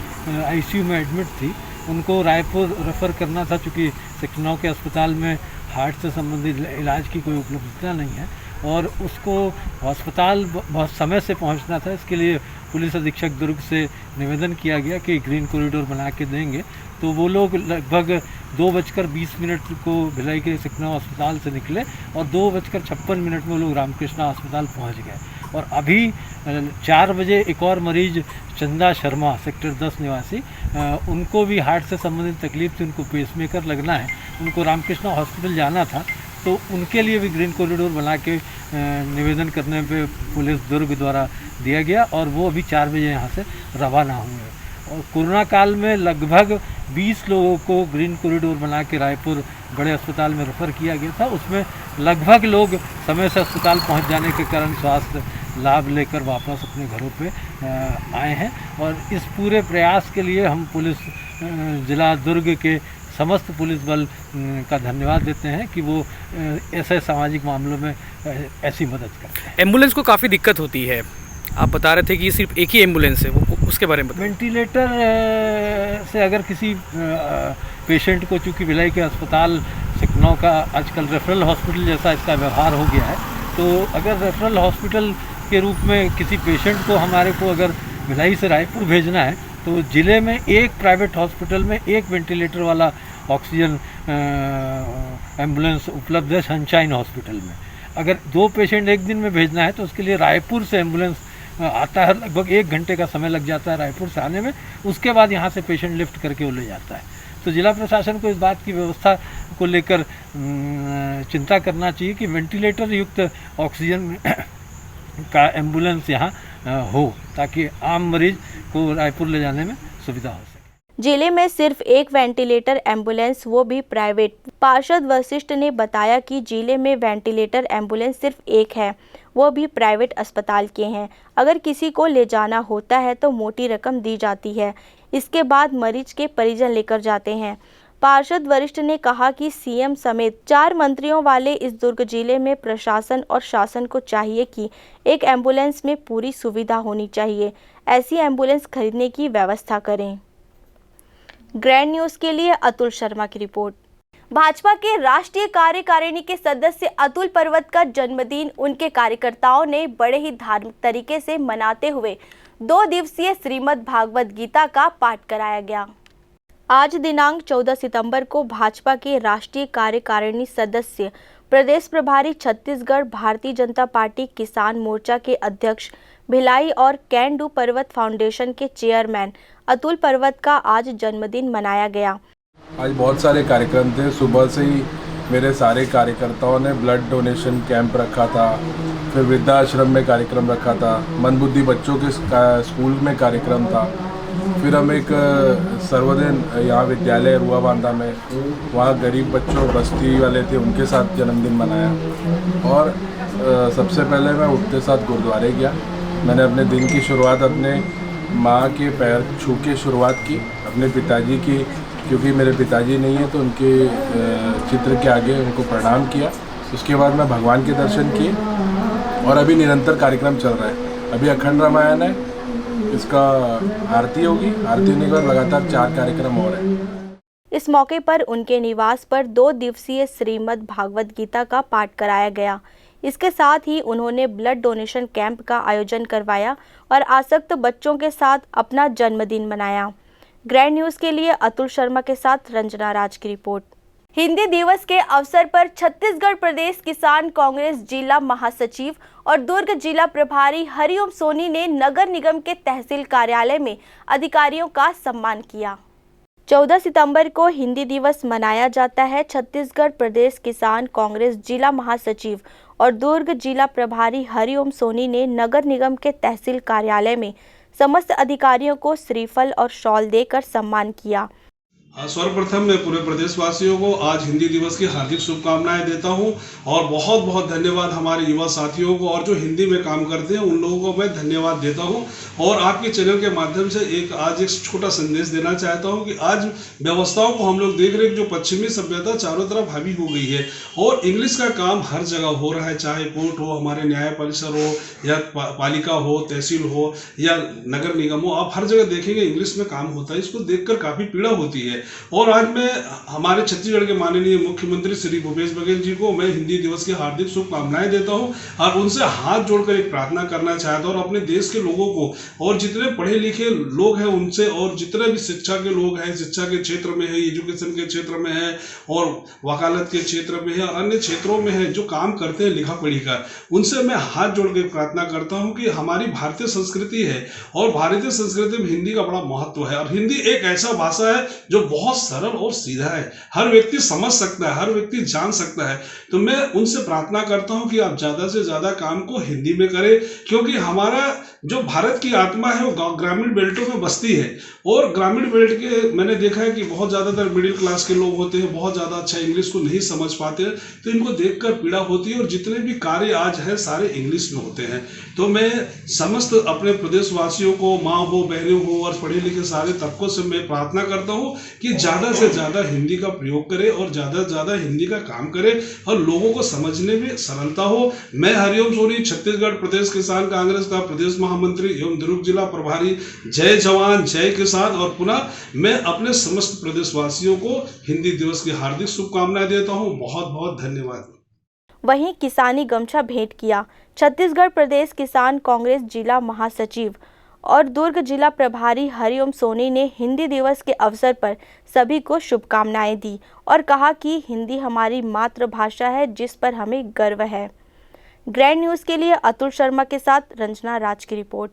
आईसीयू में एडमिट थी। उनको रायपुर रेफ़र करना था, चूँकि सेक्टर 9 के अस्पताल में हार्ट से संबंधित इलाज की कोई उपलब्धता नहीं है और उसको अस्पताल बहुत समय से पहुंचना था। इसके लिए पुलिस अधीक्षक दुर्ग से निवेदन किया गया कि ग्रीन कॉरिडोर बना के देंगे, तो वो लोग लगभग 2:20 को भिलाई के सेक्टर 9 अस्पताल से निकले और 2:56 में वो लोग रामकृष्णा अस्पताल पहुंच गए। और अभी 4 बजे एक और मरीज चंदा शर्मा सेक्टर 10 निवासी, उनको भी हार्ट से संबंधित तकलीफ थी, उनको पेसमेकर लगना है, उनको रामकृष्णा हॉस्पिटल जाना था, तो उनके लिए भी ग्रीन कॉरिडोर बना के निवेदन करने पे पुलिस दुर्ग द्वारा दिया गया और वो अभी 4 बजे यहाँ से रवाना हुए। और कोरोना काल में लगभग 20 लोगों को ग्रीन कॉरिडोर बना के रायपुर बड़े अस्पताल में रेफ़र किया गया था। उसमें लगभग लोग समय से अस्पताल पहुंच जाने के कारण स्वास्थ्य लाभ लेकर वापस अपने घरों पे आए हैं। और इस पूरे प्रयास के लिए हम पुलिस जिला दुर्ग के समस्त पुलिस बल का धन्यवाद देते हैं कि वो ऐसे सामाजिक मामलों में ऐसी मदद करते हैं।
एम्बुलेंस को काफ़ी दिक्कत होती है, आप बता रहे थे कि ये सिर्फ एक ही एम्बुलेंस है, वो उसके बारे में बताइए।
वेंटिलेटर से अगर किसी पेशेंट को, चूँकि भिलाई के अस्पताल सेक्टर 9 का आजकल रेफरल हॉस्पिटल जैसा इसका व्यवहार हो गया है, तो अगर रेफरल हॉस्पिटल के रूप में किसी पेशेंट को हमारे को अगर भिलाई से रायपुर भेजना है तो ज़िले में एक प्राइवेट हॉस्पिटल में एक वेंटिलेटर वाला ऑक्सीजन एम्बुलेंस उपलब्ध है सनशाइन हॉस्पिटल में। अगर 2 पेशेंट एक दिन में भेजना है तो उसके लिए रायपुर से एम्बुलेंस
आता है, लगभग 1 घंटे का समय लग जाता है रायपुर से आने में। उसके बाद यहाँ से पेशेंट लिफ्ट करके वो ले जाता है। तो जिला प्रशासन को इस बात की व्यवस्था को लेकर चिंता करना चाहिए कि वेंटिलेटर युक्त ऑक्सीजन का एम्बुलेंस यहाँ हो, ताकि आम मरीज को रायपुर ले जाने में सुविधा हो सके।
जिले में सिर्फ एक वेंटिलेटर एम्बुलेंस, वो भी प्राइवेट। पार्षद वशिष्ठ ने बताया कि जिले में वेंटिलेटर एम्बुलेंस सिर्फ एक है, वो भी प्राइवेट अस्पताल के हैं। अगर किसी को ले जाना होता है तो मोटी रकम दी जाती है, इसके बाद मरीज के परिजन लेकर जाते हैं। पार्षद वरिष्ठ ने कहा कि सीएम समेत 4 मंत्रियों वाले इस दुर्ग जिले में प्रशासन और शासन को चाहिए कि एक एम्बुलेंस में पूरी सुविधा होनी चाहिए, ऐसी एम्बुलेंस खरीदने की व्यवस्था करें। ग्रैंड न्यूज़ के लिए अतुल शर्मा की रिपोर्ट। भाजपा के राष्ट्रीय कार्यकारिणी के सदस्य अतुल पर्वत का जन्मदिन उनके कार्यकर्ताओं ने बड़े ही धार्मिक तरीके से मनाते हुए 2 दिवसीय श्रीमद् भागवत गीता का पाठ कराया गया। आज दिनांक 14 सितंबर को भाजपा के राष्ट्रीय कार्यकारिणी सदस्य, प्रदेश प्रभारी छत्तीसगढ़ भारतीय जनता पार्टी किसान मोर्चा के अध्यक्ष भिलाई और कैन डू पर्वत फाउंडेशन के चेयरमैन अतुल पर्वत का आज जन्मदिन मनाया गया।
आज बहुत सारे कार्यक्रम थे। सुबह से ही मेरे सारे कार्यकर्ताओं ने ब्लड डोनेशन कैंप रखा था, फिर वृद्धाश्रम में कार्यक्रम रखा था, मंदबुद्धि बच्चों के स्कूल में कार्यक्रम था, फिर हम एक सर्वोदय यहाँ विद्यालय रुआ बांधा में, वहाँ गरीब बच्चों बस्ती वाले थे, उनके साथ जन्मदिन मनाया। और सबसे पहले मैं उठते साथ गुरुद्वारे गया। मैंने अपने दिन की शुरुआत अपने माँ के पैर छू के शुरुआत की, अपने पिताजी की, क्योंकि मेरे पिताजी नहीं है तो उनके चित्र के आगे उनको प्रणाम किया। उसके बाद मैं भगवान के दर्शन किए और अभी निरंतर कार्यक्रम चल रहा है। अभी अखंड रामायण है, इसका आरती होगी, आरती होने के बाद लगातार 4 कार्यक्रम और हैं।
इस मौके पर उनके निवास पर 2 दिवसीय श्रीमद् भागवत गीता का पाठ कराया गया। इसके साथ ही उन्होंने ब्लड डोनेशन कैंप का आयोजन करवाया और आसक्त बच्चों के साथ अपना जन्मदिन मनाया। ग्रैंड न्यूज़ के लिए अतुल शर्मा के साथ रंजना राज की रिपोर्ट। हिंदी दिवस के अवसर पर छत्तीसगढ़ प्रदेश किसान कांग्रेस जिला महासचिव और दुर्ग जिला प्रभारी हरिओम सोनी ने नगर निगम के तहसील कार्यालय में अधिकारियों का सम्मान किया। 14 सितंबर को हिंदी दिवस मनाया जाता है। छत्तीसगढ़ प्रदेश किसान कांग्रेस जिला महासचिव और दुर्ग जिला प्रभारी हरिओम सोनी ने नगर निगम के तहसील कार्यालय में समस्त अधिकारियों को श्रीफल और शॉल देकर सम्मान किया।
सर्वप्रथम मैं पूरे प्रदेशवासियों को आज हिंदी दिवस की हार्दिक शुभकामनाएं देता हूं और बहुत बहुत धन्यवाद हमारे युवा साथियों को और जो हिंदी में काम करते हैं उन लोगों को मैं धन्यवाद देता हूं। और आपके चैनल के माध्यम से आज एक छोटा संदेश देना चाहता हूं कि आज व्यवस्थाओं को हम लोग देख रहे हैं, जो पश्चिमी सभ्यता चारों तरफ हावी हो गई है और इंग्लिश का काम हर जगह हो रहा है, चाहे कोर्ट हो, हमारे न्याय परिसर हो या पालिका हो, तहसील हो या नगर निगम हो, आप हर जगह देखेंगे इंग्लिश में काम होता है। इसको देखकर काफ़ी पीड़ा होती है। और आज मैं हमारे छत्तीसगढ़ के माननीय मुख्यमंत्री श्री भूपेश बघेल जी को मैं हिंदी दिवस की हार्दिक शुभकामनाएं देता हूं और उनसे हाथ जोड़कर एक प्रार्थना करना चाहता हूं और अपने देश के लोगों को और जितने पढ़े लिखे लोग हैं उनसे और जितने भी शिक्षा के लोग हैं, शिक्षा के क्षेत्र में है, एजुकेशन के क्षेत्र में है और वकालत के क्षेत्र में है और अन्य क्षेत्रों में है, जो काम करते हैं लिखा पढ़ी कर, उनसे मैं हाथ जोड़ के प्रार्थना करता हूँ कि हमारी भारतीय संस्कृति है और भारतीय संस्कृति में हिंदी का बड़ा महत्व है और हिंदी एक ऐसा भाषा है जो बहुत सरल और सीधा है, हर व्यक्ति समझ सकता है, हर व्यक्ति जान सकता है। तो मैं उनसे प्रार्थना करता हूं कि आप ज्यादा से ज्यादा काम को हिंदी में करें, क्योंकि हमारा जो भारत की आत्मा है वो ग्रामीण बेल्टों में बसती है और ग्रामीण बेल्ट के मैंने देखा है कि बहुत ज़्यादातर मिडिल क्लास के लोग होते हैं, बहुत ज़्यादा अच्छा इंग्लिश को नहीं समझ पाते, तो इनको देखकर पीड़ा होती है और जितने भी कार्य आज हैं सारे इंग्लिश में होते हैं। तो मैं समस्त अपने प्रदेशवासियों को, माँ हो, बहनें हो और पढ़े लिखे सारे तबकों से मैं प्रार्थना करता हूँ कि ज़्यादा से ज़्यादा हिंदी का प्रयोग करें और ज़्यादा से ज़्यादा हिंदी का काम करें और लोगों को समझने में सरलता हो। मैं हरिओम सोनी, छत्तीसगढ़ प्रदेश किसान कांग्रेस का प्रदेश महामंत्री एवं दुर्ग जिला प्रभारी, जय जवान जय किसान। और पुनः मैं अपने समस्त प्रदेशवासियों को हिंदी दिवस की हार्दिक शुभकामनाएं देता हूं। बहुत बहुत धन्यवाद।
वहीं किसानी गमछा भेंट किया। छत्तीसगढ़ प्रदेश किसान कांग्रेस जिला महासचिव और दुर्ग जिला प्रभारी हरिओम सोनी ने हिंदी दिवस के अवसर पर सभी को शुभकामनाएं दी और कहा कि हिंदी हमारी मातृभाषा है जिस पर हमें गर्व है। ग्रैंड न्यूज के लिए अतुल शर्मा के साथ रंजना राज की रिपोर्ट।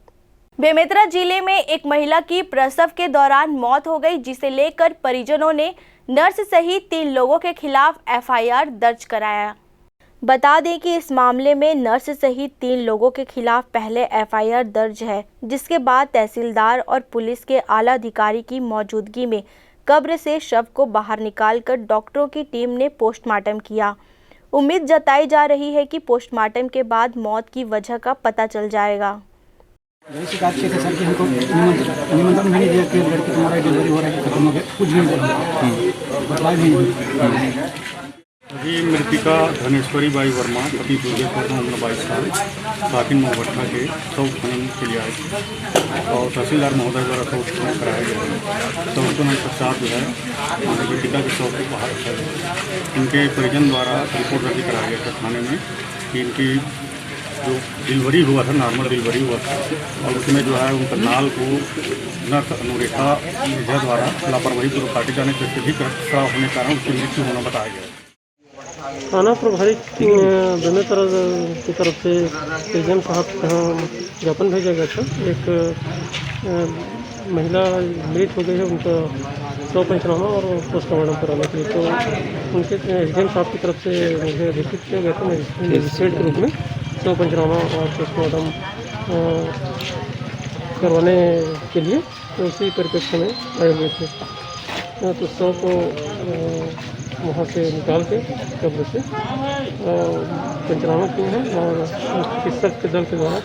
बेमेतरा जिले में एक महिला की प्रसव के दौरान मौत हो गई, जिसे लेकर परिजनों ने नर्स सहित 3 लोगों के खिलाफ एफआईआर दर्ज कराया। बता दें कि इस मामले में नर्स सहित 3 लोगों के खिलाफ पहले एफआईआर दर्ज है, जिसके बाद तहसीलदार और पुलिस के आला अधिकारी की मौजूदगी में कब्र से शव को बाहर निकालकर डॉक्टरों की टीम ने पोस्टमार्टम किया। उम्मीद जताई जा रही है कि पोस्टमार्टम के बाद मौत की वजह का पता चल जाएगा।
शिकायत किए थे सर कि हमको निमंत्रण भी नहीं दिया कि लड़की तुम्हारा डिलीवरी हो रहा है, खत्म हो गया, कुछ भी नहीं बतलाया भी नहीं।
अभी मृतिका धनेश्वरी बाई वर्मा पति दुर्गेश्वर उम्र 22 साल साकिन मोहभट्टा के शव खनन के लिए आए थे और तहसीलदार महोदय द्वारा शव खनन कराया गया है। शव खनन पश्चात जो है मृतिका के शव को बाहर रखा गया। इनके परिजन द्वारा रिपोर्ट दर्ज कराया गया था थाने में कि इनकी जो डिलीवरी हुआ था, नॉर्मल डिलीवरी हुआ था और उसमें जो है उनका नाल को नर्स अनुरेखा मिर्जा द्वारा लापरवाही पूर्वक काटे जाने से अत्यधिक रक्तस्राव होने के कारण उसकी मृत्यु होना बताया गया।
थाना प्रभारी बेमेतरा की तरफ से एजेंट साहब के यहाँ ज्ञापन भेजा गया था। एक महिला मृत हो गई है, उनका शव पंचनामा और पोस्टमार्टम कराने के लिए, तो उनके एजेंट साहब की तरफ से मुझे रिसीव किया गया था मजिस्ट्रेट के रूप में शव पंचनामा और पोस्टमार्टम करवाने के लिए। तो उसी परिप्रेक्ष्य में आए हुए थे। तो शव को वहाँ से निकाल के कब्र से पंचनामा किए हैं और चिकित्सक के दल के द्वारा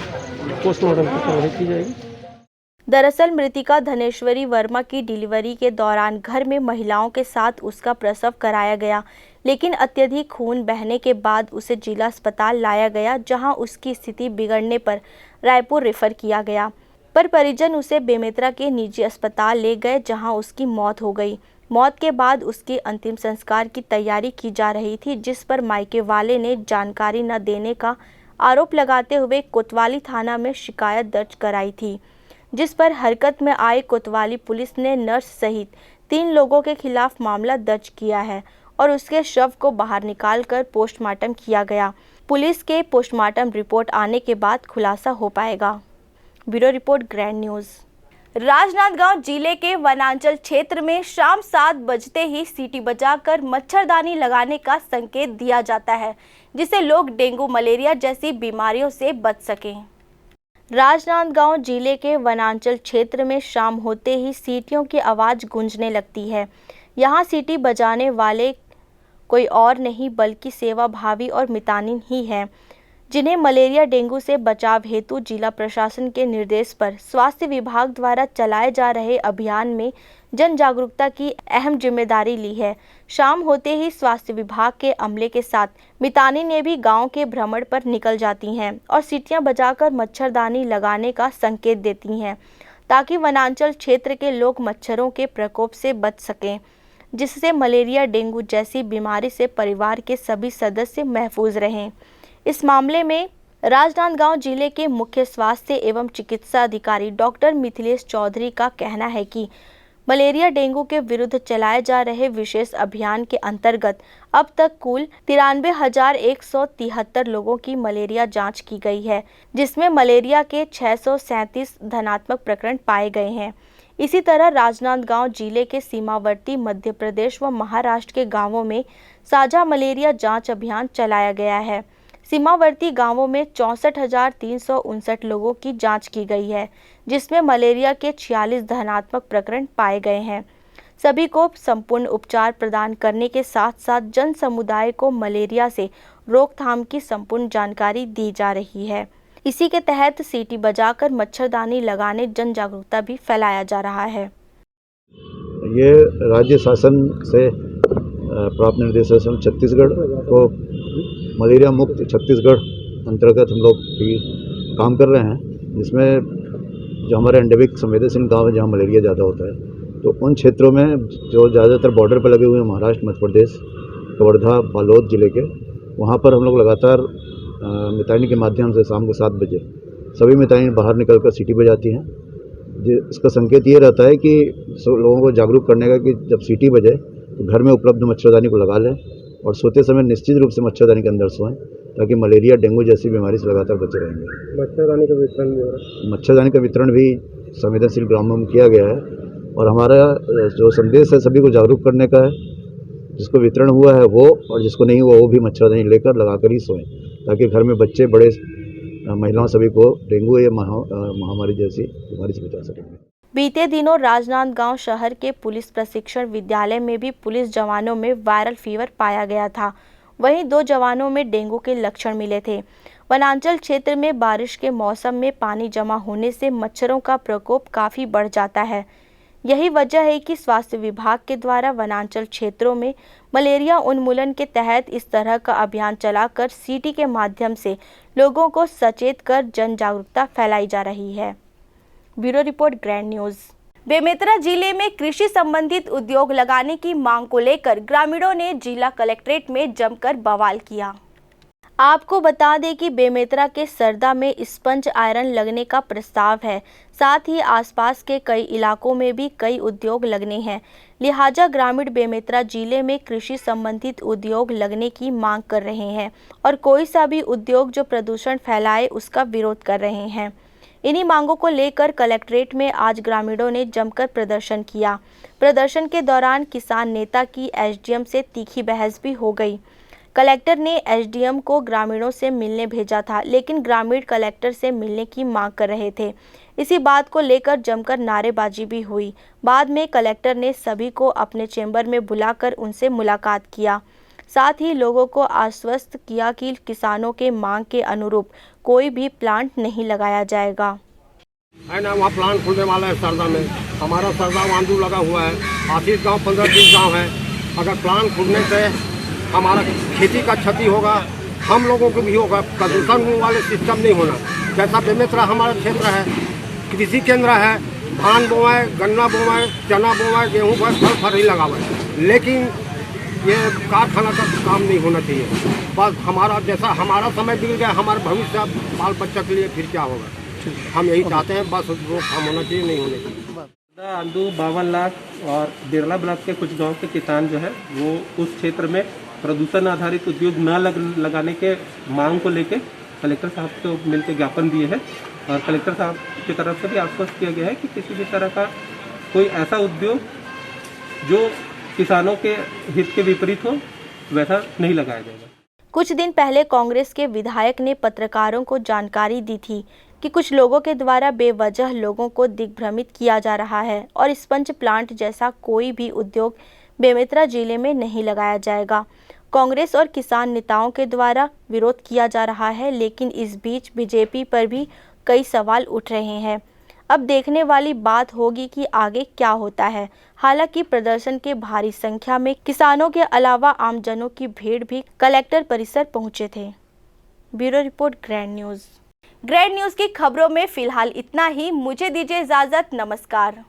पोस्टमार्टम की कार्रवाई की जाएगी।
दरअसल मृतिका धनेश्वरी वर्मा की डिलीवरी के दौरान घर में महिलाओं के साथ उसका प्रसव कराया गया, लेकिन अत्यधिक खून बहने के बाद उसे जिला अस्पताल लाया गया, जहां उसकी स्थिति बिगड़ने पर रायपुर रेफर किया गया। पर परिजन उसे बेमेतरा के निजी अस्पताल ले गए, जहां उसकी मौत हो गई। मौत के बाद उसके अंतिम संस्कार की तैयारी की जा रही थी, जिस पर मायके वाले ने जानकारी न देने का आरोप लगाते हुए कोतवाली थाना में शिकायत दर्ज कराई थी, जिस पर हरकत में आई कोतवाली पुलिस ने नर्स सहित 3 लोगों के खिलाफ मामला दर्ज किया है और उसके शव को बाहर निकालकर पोस्टमार्टम किया गया। पुलिस के पोस्टमार्टम रिपोर्ट आने के बाद खुलासा हो पाएगा। Bureau report, grand news. Rajnandgaon जिले के वनांचल क्षेत्र में शाम 7 बजते ही सीटी बजाकर मच्छरदानी लगाने का संकेत दिया जाता है, जिससे लोग डेंगू मलेरिया जैसी बीमारियों से बच सकें। राजनांदगांव जिले के वनांचल क्षेत्र में शाम होते ही सीटियों की आवाज़ गूंजने लगती है। यहाँ सीटी बजाने वाले कोई और नहीं बल्कि सेवाभावी और मितानिन ही हैं, जिन्हें मलेरिया डेंगू से बचाव हेतु जिला प्रशासन के निर्देश पर स्वास्थ्य विभाग द्वारा चलाए जा रहे अभियान में जन जागरूकता की अहम जिम्मेदारी ली है। शाम होते ही स्वास्थ्य विभाग के अमले के साथ मितानी ने भी गांव के भ्रमण पर निकल जाती हैं और सीटियां बजाकर मच्छरदानी लगाने का संकेत देती हैं, ताकि वनांचल क्षेत्र के लोग मच्छरों के प्रकोप से बच सकें, जिससे मलेरिया डेंगू जैसी बीमारी से परिवार के सभी सदस्य महफूज रहें। इस मामले में राजनांदगांव जिले के मुख्य स्वास्थ्य एवं चिकित्सा अधिकारी डॉक्टर मिथिलेश चौधरी का कहना है कि मलेरिया डेंगू के विरुद्ध चलाए जा रहे विशेष अभियान के अंतर्गत अब तक कुल 93,173 लोगों की मलेरिया जांच की गई है, जिसमें मलेरिया के 637 धनात्मक प्रकरण पाए गए हैं। इसी तरह राजनांदगांव जिले के सीमावर्ती मध्य प्रदेश व महाराष्ट्र के गांवों में साझा मलेरिया जांच अभियान चलाया गया है। सीमावर्ती गांवों में 64,359 लोगों की जांच की गई है, जिसमें मलेरिया के 46 धनात्मक प्रकरण पाए गए हैं। सभी को संपूर्ण उपचार प्रदान करने के साथ साथ जन समुदाय को मलेरिया से रोकथाम की संपूर्ण जानकारी दी जा रही है। इसी के तहत सीटी बजाकर मच्छरदानी लगाने जन जागरूकता भी फैलाया जा रहा है।
ये राज्य शासन से प्राप्त निर्देशन छत्तीसगढ़ को मलेरिया मुक्त छत्तीसगढ़ अंतर्गत हम लोग भी काम कर रहे हैं, जिसमें जो हमारे एंडेमिक संवेदनशील गाँव है जहाँ मलेरिया ज़्यादा होता है, तो उन क्षेत्रों में जो ज़्यादातर बॉर्डर पर लगे हुए हैं महाराष्ट्र, मध्य प्रदेश, कवर्धा, बालोद जिले के, वहाँ पर हम लोग लगातार मितानी के माध्यम से शाम को 7 बजे सभी मितानी बाहर निकल कर सीटी बजाती हैं। इसका संकेत ये रहता है कि लोगों को जागरूक करने का कि जब सीटी बजे तो घर में उपलब्ध मच्छरदानी को लगा लें और सोते समय निश्चित रूप से मच्छरदानी के अंदर सोएं। ताकि मलेरिया डेंगू जैसी बीमारी से लगातार बचे रहेंगे।
मच्छरदानी का वितरण भी हो रहा है।
मच्छरदानी का वितरण भी संवेदनशील ग्रामों में किया गया है और हमारा जो संदेश है सभी को जागरूक करने का है। जिसको वितरण हुआ है वो और जिसको नहीं हुआ वो भी मच्छरदानी लेकर लगाकर ही सोएं, ताकि घर में बच्चे बड़े महिलाओं सभी को डेंगू या महामारी जैसी बीमारी से बचा सकेंगे।
बीते दिनों राजनांदगांव शहर के पुलिस प्रशिक्षण विद्यालय में भी पुलिस जवानों में वायरल फीवर पाया गया था। वहीं 2 जवानों में डेंगू के लक्षण मिले थे। वनांचल क्षेत्र में बारिश के मौसम में पानी जमा होने से मच्छरों का प्रकोप काफ़ी बढ़ जाता है। यही वजह है कि स्वास्थ्य विभाग के द्वारा वनांचल क्षेत्रों में मलेरिया उन्मूलन के तहत इस तरह का अभियान चलाकर सीटी के माध्यम से लोगों को सचेत कर जन जागरूकता फैलाई जा रही है। Bureau report, grand news. Bemetara जिले में कृषि संबंधित उद्योग लगाने की मांग को लेकर ग्रामीणों ने जिला कलेक्ट्रेट में जमकर बवाल किया। आपको बता दें कि बेमेतरा के सरदा में स्पंज आयरन लगने का प्रस्ताव है। साथ ही आसपास के कई इलाकों में भी कई उद्योग लगने हैं। लिहाजा ग्रामीण बेमेतरा जिले में कृषि संबंधित उद्योग लगने की मांग कर रहे हैं और कोई सा भी उद्योग जो प्रदूषण फैलाए उसका विरोध कर रहे हैं। इन्हीं मांगों को लेकर कलेक्ट्रेट में आज ग्रामीणों ने जमकर प्रदर्शन किया। प्रदर्शन के दौरान किसान नेता की एसडीएम से तीखी बहस भी हो गई। कलेक्टर ने एसडीएम को ग्रामीणों से मिलने भेजा था, लेकिन ग्रामीण कलेक्टर से मिलने की मांग कर रहे थे। इसी बात को लेकर जमकर नारेबाजी भी हुई। बाद में कलेक्टर ने सभी को अपने चैम्बर में बुलाकर उनसे मुलाकात किया। साथ ही लोगों को आश्वस्त किया कि किसानों के मांग के अनुरूप कोई भी प्लांट नहीं लगाया जाएगा।
है ना, वहाँ प्लांट खुलने वाला है सरदा में। हमारा सरदा वांडू लगा हुआ है। 28 गाँव 15-20 गाँव है। अगर प्लांट खुलने से हमारा खेती का क्षति होगा, हम लोगों को भी होगा। प्रदूषण वाले सिस्टम नहीं होना। जैसा बेमेतरा हमारा क्षेत्र है, कृषि केंद्र है, धान बोवाए, गन्ना बोवाए, चना बोवाए, गेहूँ बोवाए, फल फल ही लगावाए, लेकिन ये कारखाना का काम नहीं होना चाहिए। बस हमारा जैसा हमारा समय बीत गया, हमारे भविष्य बाल बच्चा के लिए फिर क्या होगा। हम यही चाहते हैं, बस रोकथाम होना चाहिए, नहीं होना चाहिए।
आंदू 52 लाख और बिरला ब्लॉक के कुछ गांव के किसान जो है वो उस क्षेत्र में प्रदूषण आधारित उद्योग न लगाने के मांग को लेके कलेक्टर साहब को मिलकर ज्ञापन दिए हैं और कलेक्टर साहब की तरफ से भी आश्वस्त किया गया है कि किसी भी तरह का कोई ऐसा उद्योग जो किसानों के हित के विपरीत हो वैसा नहीं लगाया जाएगा।
कुछ दिन पहले कांग्रेस के विधायक ने पत्रकारों को जानकारी दी थी कि कुछ लोगों के द्वारा बेवजह लोगों को दिग्भ्रमित किया जा रहा है और स्पंज प्लांट जैसा कोई भी उद्योग बेमेतरा जिले में नहीं लगाया जाएगा। कांग्रेस और किसान नेताओं के द्वारा विरोध किया जा रहा है, लेकिन इस बीच बीजेपी पर भी कई सवाल उठ रहे हैं। अब देखने वाली बात होगी कि आगे क्या होता है। हालांकि प्रदर्शन के भारी संख्या में किसानों के अलावा आमजनों की भीड़ भी कलेक्टर परिसर पहुंचे थे। Bureau report, grand news. Grand news की खबरों में फिलहाल इतना ही। मुझे दीजिए इजाजत। नमस्कार।